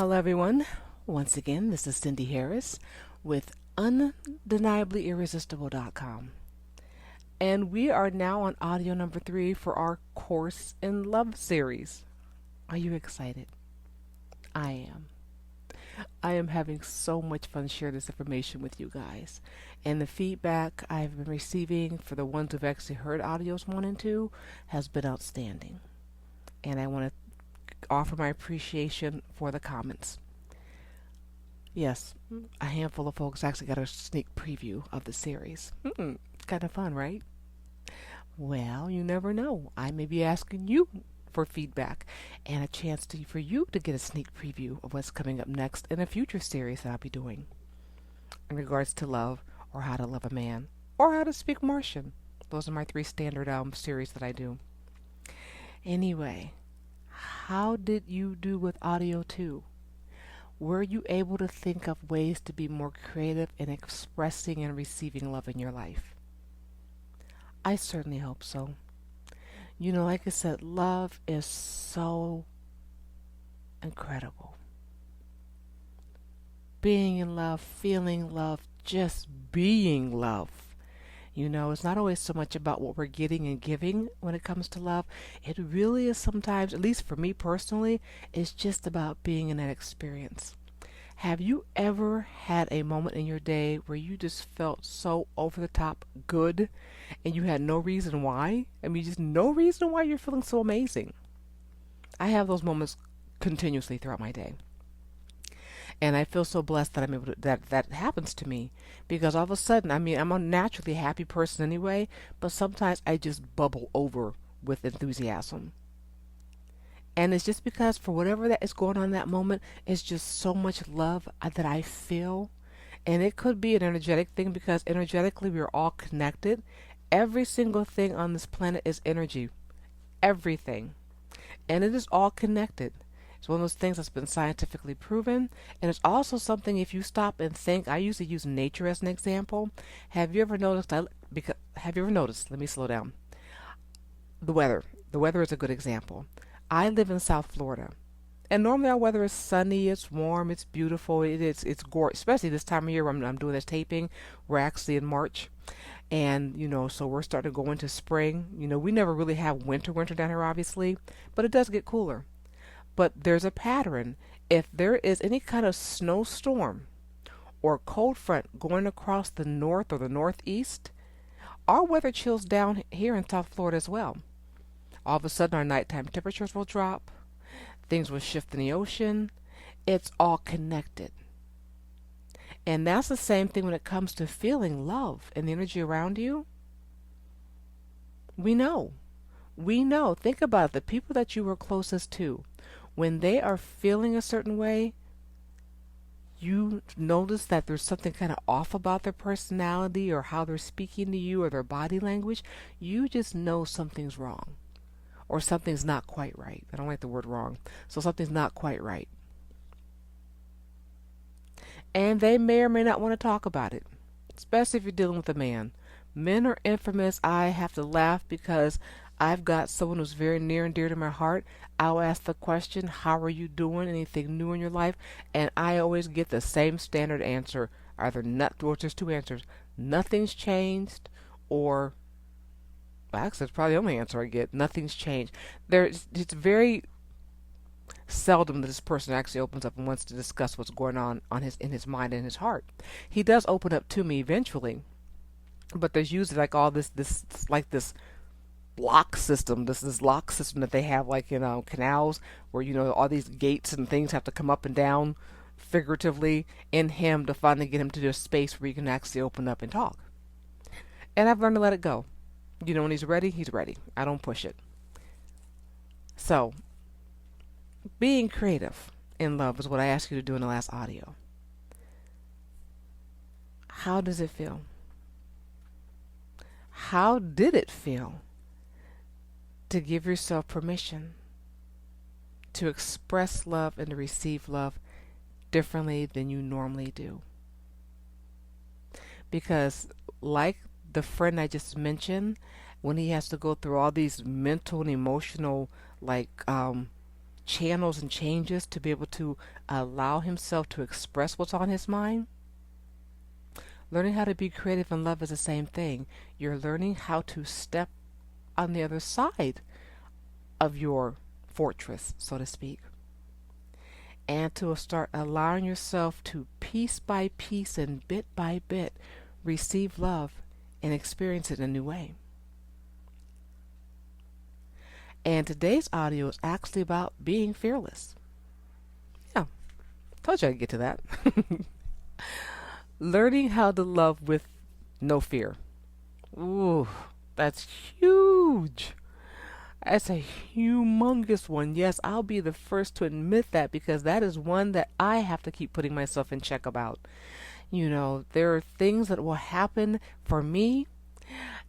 Hello, everyone. Once again, this is Cindy Harris with UndeniablyIrresistible.com. And we are now on audio number 3 for our Course in Love series. Are you excited? I am. I am having so much fun sharing this information with you guys. And the feedback I've been receiving for the ones who've actually heard audios 1 and 2 has been outstanding. And I want to offer my appreciation for the comments. Yes, a handful of folks actually got a sneak preview of the series. Kind of fun, right? Well, you never know. I may be asking you for feedback and a chance for you to get a sneak preview of what's coming up next in a future series that I'll be doing in regards to love, or how to love a man, or how to speak Martian. Those are my 3 standard series that I do. Anyway, how did you do with audio 2? Were you able to think of ways to be more creative in expressing and receiving love in your life? I certainly hope so. Like I said, love is so incredible. Being in love, feeling love, just being love. It's not always so much about what we're getting and giving when it comes to love. It really is sometimes, at least for me personally, it's just about being in that experience. Have you ever had a moment in your day where you just felt so over the top good and you had no reason why? Just no reason why you're feeling so amazing. I have those moments continuously throughout my day. And I feel so blessed that I'm able to, that happens to me, because all of a sudden, I'm a naturally happy person anyway, but sometimes I just bubble over with enthusiasm. And it's just because for whatever that is going on in that moment, it's just so much love that I feel. And it could be an energetic thing, because energetically we're all connected. Every single thing on this planet is energy. Everything. And it is all connected. It's one of those things that's been scientifically proven. And it's also something, if you stop and think, I usually use nature as an example. Have you ever noticed, let me slow down. The weather. The weather is a good example. I live in South Florida, and normally our weather is sunny, it's warm, it's beautiful, it's gorgeous, especially this time of year when I'm doing this taping. We're actually in March, and so we're starting to go into spring. We never really have winter down here, obviously, but it does get cooler. But there's a pattern. If there is any kind of snowstorm or cold front going across the north or the northeast, our weather chills down here in South Florida as well. All of a sudden, our nighttime temperatures will drop. Things will shift in the ocean. It's all connected. And that's the same thing when it comes to feeling love and the energy around you. We know. Think about it. The people that you were closest to, when they are feeling a certain way, you notice that there's something kind of off about their personality or how they're speaking to you or their body language. You just know something's wrong. Or something's not quite right. I don't like the word wrong. So something's not quite right. And they may or may not want to talk about it, especially if you're dealing with a man. Men are infamous. I have to laugh because I've got someone who's very near and dear to my heart. I'll ask the question, how are you doing? Anything new in your life? And I always get the same standard answer. Or there's 2 answers. Nothing's changed, or actually, it's probably the only answer I get. Nothing's changed. It's very seldom that this person actually opens up and wants to discuss what's going on in his mind and his heart. He does open up to me eventually, but there's usually like all this lock system, this lock system that they have like in canals, where all these gates and things have to come up and down figuratively in him to finally get him to a space where he can actually open up and talk. And I've learned to let it go. When he's ready, he's ready. I don't push it. So, being creative in love is what I asked you to do in the last audio. How does it feel? How did it feel to give yourself permission to express love and to receive love differently than you normally do? Because, like the friend I just mentioned, when he has to go through all these mental and emotional channels and changes to be able to allow himself to express what's on his mind. Learning how to be creative in love is the same thing. You're learning how to step on the other side of your fortress, so to speak, and to start allowing yourself to piece by piece and bit by bit receive love and experience it in a new way. And today's audio is actually about being fearless. Yeah, told you I'd get to that. Learning how to love with no fear. Ooh, that's huge. That's a humongous one. Yes, I'll be the first to admit that, because that is one that I have to keep putting myself in check about. There are things that will happen for me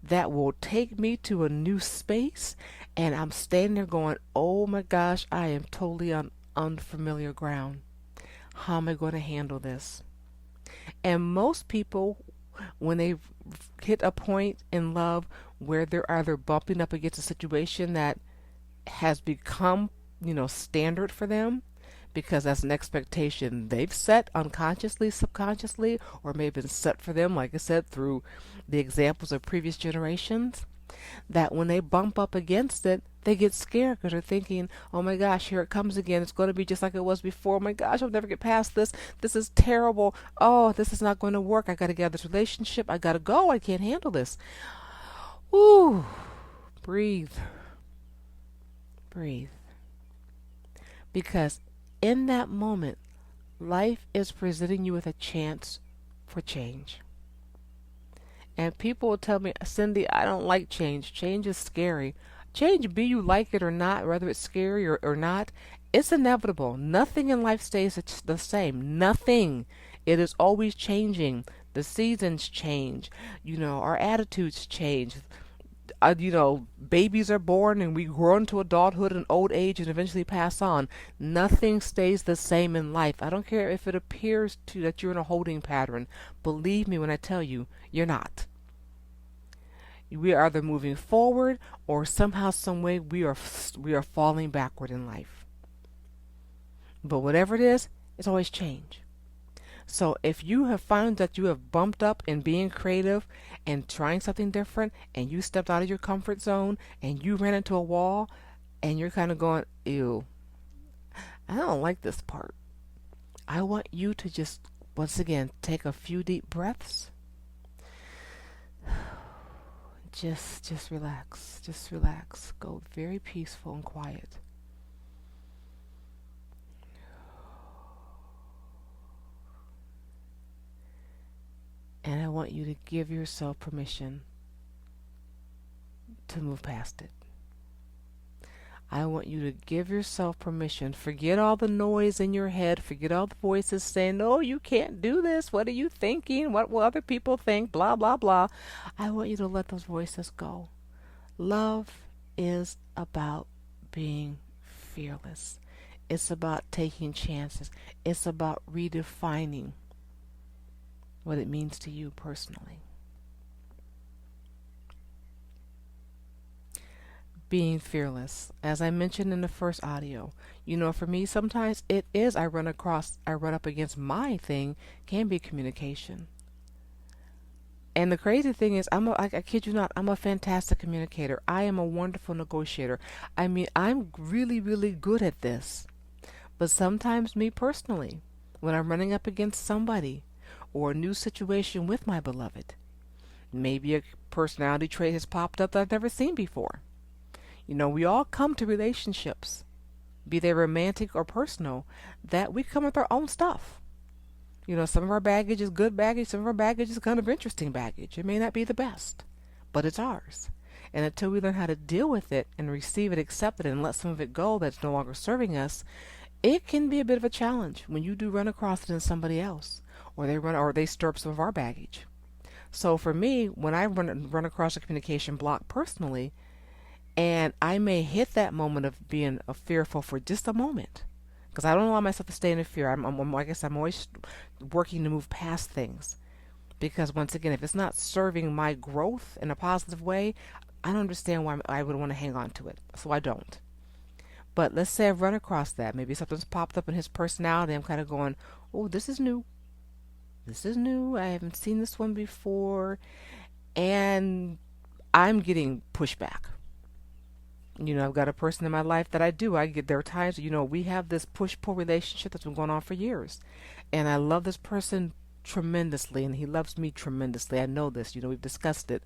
that will take me to a new space, and I'm standing there going, oh my gosh, I am totally on unfamiliar ground. How am I going to handle this? And most people, when they hit a point in love where they're either bumping up against a situation that has become, standard for them, because that's an expectation they've set unconsciously, subconsciously, or may have been set for them, like I said, through the examples of previous generations, that when they bump up against it, they get scared because they're thinking, oh my gosh, here it comes again. It's going to be just like it was before. Oh my gosh, I'll never get past this. This is terrible. Oh, this is not going to work. I got to get out of this relationship. I got to go. I can't handle this. Ooh, breathe. Breathe. Because in that moment, life is presenting you with a chance for change. And people will tell me, Cindy, I don't like change. Change is scary. Change, be you like it or not, whether it's scary or not, it's inevitable. Nothing in life stays the same. Nothing. It is always changing. The seasons change. Our attitudes change. Babies are born and we grow into adulthood and old age and eventually pass on. Nothing stays the same in life. I don't care if it appears to that you're in a holding pattern. Believe me when I tell you, you're not. We are either moving forward or somehow, some way we are falling backward in life. But whatever it is, it's always change. So if you have found that you have bumped up in being creative and trying something different, and you stepped out of your comfort zone and you ran into a wall and you're kind of going, ew, I don't like this part. I want you to just, once again, take a few deep breaths. Just relax. Just relax. Go very peaceful and quiet. And I want you to give yourself permission to move past it. I want you to give yourself permission. Forget all the noise in your head. Forget all the voices saying, no, you can't do this. What are you thinking? What will other people think? Blah, blah, blah. I want you to let those voices go. Love is about being fearless. It's about taking chances. It's about redefining what it means to you personally. Being fearless, as I mentioned in the first audio, for me sometimes it is I run up against my thing can be communication. And the crazy thing is, I kid you not, I'm a fantastic communicator. I am a wonderful negotiator. I mean, I'm really, really good at this. But sometimes me personally, when I'm running up against somebody or a new situation with my beloved, maybe a personality trait has popped up that I've never seen before. We all come to relationships, be they romantic or personal, that we come with our own stuff. Some of our baggage is good baggage, some of our baggage is kind of interesting baggage. It may not be the best, but it's ours. And until we learn how to deal with it and receive it, accept it, and let some of it go that's no longer serving us, it can be a bit of a challenge when you do run across it in somebody else, or they stir up some of our baggage. So for me, when I run across a communication block personally, and I may hit that moment of being fearful for just a moment, because I don't allow myself to stay in fear. I guess I'm always working to move past things, because once again, if it's not serving my growth in a positive way, I don't understand why I would want to hang on to it. So I don't. But let's say I've run across that. Maybe something's popped up in his personality. I'm kind of going, oh, this is new. This is new. I haven't seen this one before. And I'm getting pushback. I've got a person in my life that there are times, we have this push-pull relationship that's been going on for years. And I love this person tremendously, and he loves me tremendously. I know this, we've discussed it.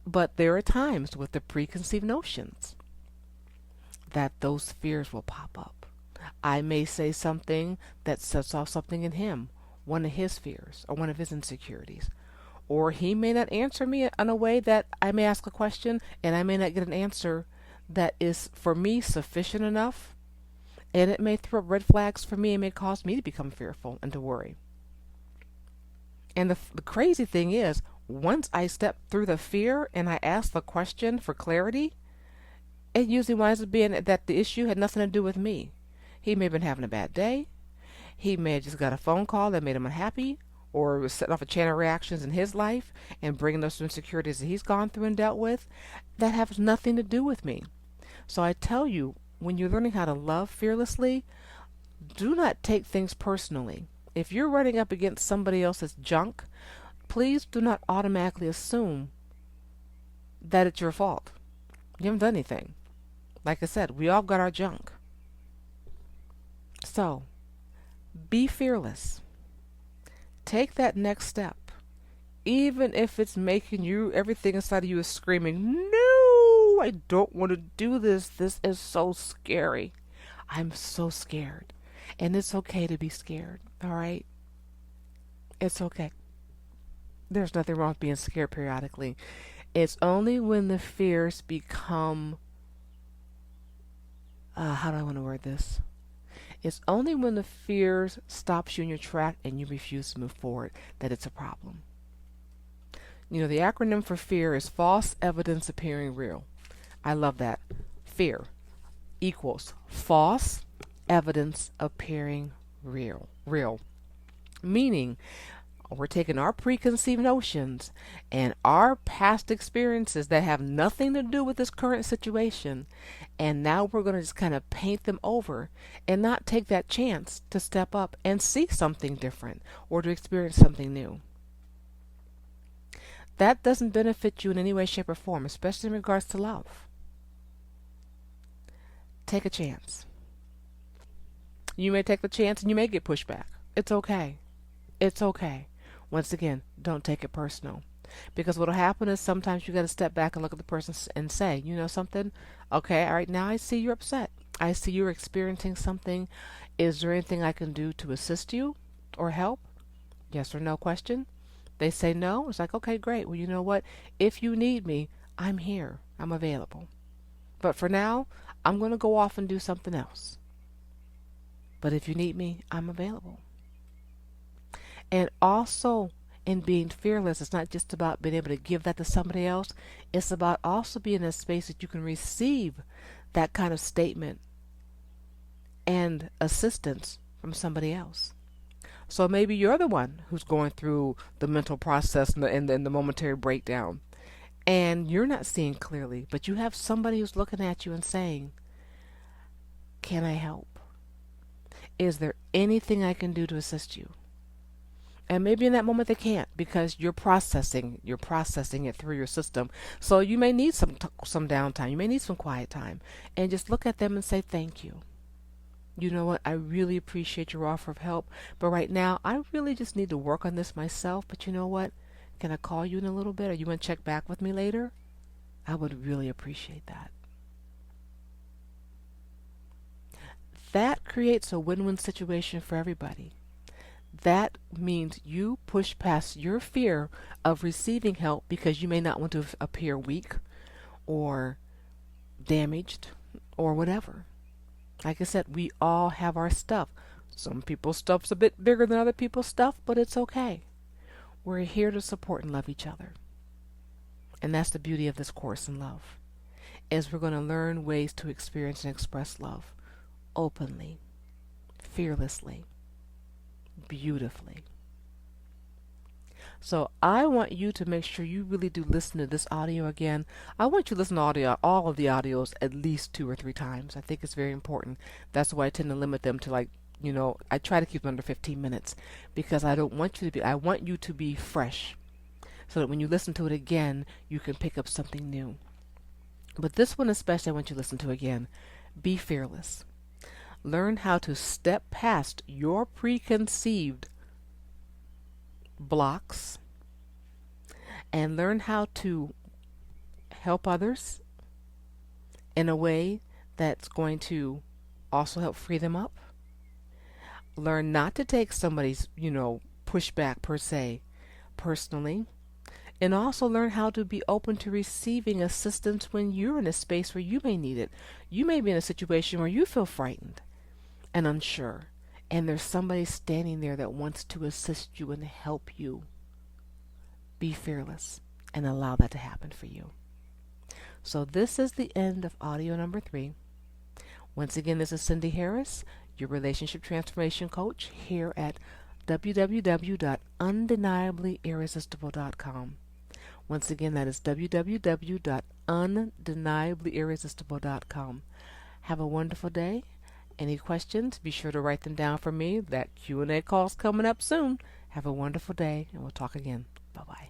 But there are times with the preconceived notions that those fears will pop up. I may say something that sets off something in him, one of his fears or one of his insecurities. Or he may not answer me in a way that I may ask a question and I may not get an answer that is for me sufficient enough. And it may throw up red flags for me and may cause me to become fearful and to worry. And the crazy thing is, once I step through the fear and I ask the question for clarity, it usually winds up being that the issue had nothing to do with me. He may have been having a bad day. He may have just got a phone call that made him unhappy, or was setting off a chain of reactions in his life and bringing those insecurities that he's gone through and dealt with that have nothing to do with me. So I tell you, when you're learning how to love fearlessly, do not take things personally. If you're running up against somebody else's junk, please do not automatically assume that it's your fault. You haven't done anything. Like I said, we all got our junk. So, be fearless. Take that next step. Even if it's making everything inside of you is screaming, no, I don't want to do this. This is so scary. I'm so scared. And it's okay to be scared, all right? It's okay. There's nothing wrong with being scared periodically. It's only when the fears become, how do I want to word this? It's only when the fears stops you in your track and you refuse to move forward that it's a problem. The acronym for fear is false evidence appearing real. I love that. Fear equals false evidence appearing real. Meaning, we're taking our preconceived notions and our past experiences that have nothing to do with this current situation, and now we're going to just kind of paint them over and not take that chance to step up and see something different or to experience something new. That doesn't benefit you in any way, shape, or form, especially in regards to love. Take a chance. You may take the chance and you may get pushback. It's okay. It's okay. Once again, don't take it personal. Because what'll happen is sometimes you got to step back and look at the person and say, you know something? Okay, all right, now I see you're upset. I see you're experiencing something. Is there anything I can do to assist you or help? Yes or no question. They say no. It's like, okay, great. Well, you know what? If you need me, I'm here. I'm available. But for now, I'm going to go off and do something else. But if you need me, I'm available. And also, in being fearless, it's not just about being able to give that to somebody else. It's about also being in a space that you can receive that kind of statement and assistance from somebody else. So maybe you're the one who's going through the mental process and the momentary breakdown, and you're not seeing clearly, but you have somebody who's looking at you and saying, can I help? Is there anything I can do to assist you? And maybe in that moment they can't, because you're processing it through your system. So you may need some downtime. You may need some quiet time, and just look at them and say thank you. You know what? I really appreciate your offer of help, but right now I really just need to work on this myself. But you know what? Can I call you in a little bit, or you want to check back with me later? I would really appreciate that. That creates a win-win situation for everybody. That means you push past your fear of receiving help because you may not want to appear weak or damaged or whatever. Like I said, we all have our stuff. Some people's stuff's a bit bigger than other people's stuff, but it's okay. We're here to support and love each other. And that's the beauty of this course in love, is we're going to learn ways to experience and express love openly, fearlessly, beautifully. So I want you to make sure you really do listen to this audio again. I want you to listen to all of the audios at least 2 or 3 times. I think it's very important. That's why I tend to limit them to, like, I try to keep them under 15 minutes because I want you to be fresh so that when you listen to it again, you can pick up something new. But this one especially I want you to listen to again. Be fearless. Learn how to step past your preconceived blocks and learn how to help others in a way that's going to also help free them up. Learn not to take somebody's, pushback per se personally. And also learn how to be open to receiving assistance when you're in a space where you may need it. You may be in a situation where you feel frightened and unsure, and there's somebody standing there that wants to assist you and help you. Be fearless and allow that to happen for you. So this is the end of audio number 3. Once again, this is Cindy Harris, your relationship transformation coach here at www.undeniablyirresistible.com. Once again, that is www.undeniablyirresistible.com. Have a wonderful day. Any questions, be sure to write them down for me. That Q&A call's coming up soon. Have a wonderful day, and we'll talk again. Bye-bye.